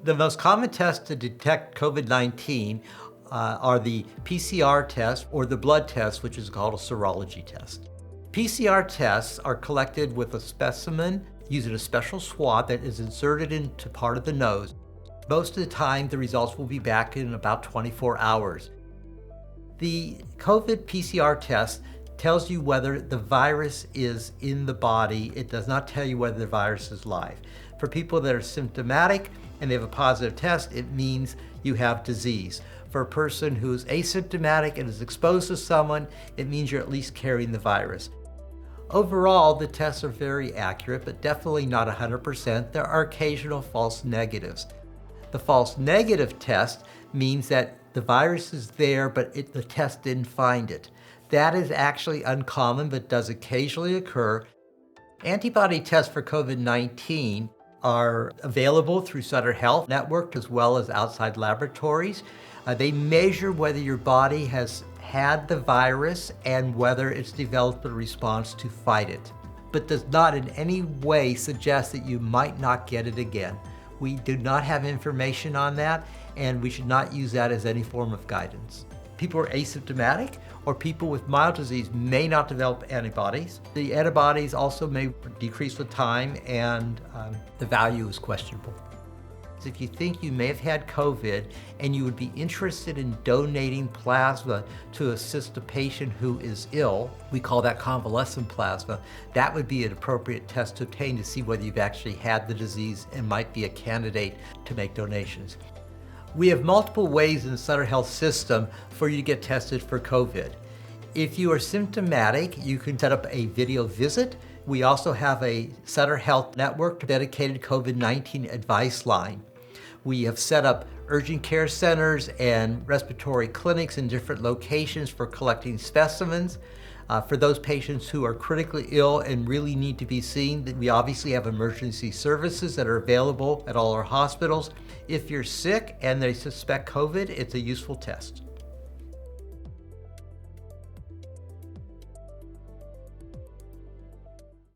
The most common tests to detect COVID-19 are the PCR test or the blood test, which is called a serology test. PCR tests are collected with a specimen using a special swab that is inserted into part of the nose. Most of the time, the results will be back in about 24 hours. The COVID PCR test tells you whether the virus is in the body. It does not tell you whether the virus is live. For people that are symptomatic and they have a positive test, it means you have disease. For a person who's asymptomatic and is exposed to someone, it means you're at least carrying the virus. Overall, the tests are very accurate, but definitely not 100%. There are occasional false negatives. The false negative test means that the virus is there, but the test didn't find it. That is actually uncommon, but does occasionally occur. Antibody tests for COVID-19 are available through Sutter Health Network as well as outside laboratories. They measure whether your body has had the virus and whether it's developed a response to fight it, but does not in any way suggest that you might not get it again. We do not have information on that, and we should not use that as any form of guidance. People who are asymptomatic or people with mild disease may not develop antibodies. The antibodies also may decrease with time, and the value is questionable. If you think you may have had COVID and you would be interested in donating plasma to assist a patient who is ill, we call that convalescent plasma, that would be an appropriate test to obtain to see whether you've actually had the disease and might be a candidate to make donations. We have multiple ways in the Sutter Health system for you to get tested for COVID. If you are symptomatic, you can set up a video visit. We also have a Sutter Health Network dedicated COVID-19 advice line. We have set up urgent care centers and respiratory clinics in different locations for collecting specimens. For those patients who are critically ill and really need to be seen, we obviously have emergency services that are available at all our hospitals. If you're sick and they suspect COVID, it's a useful test.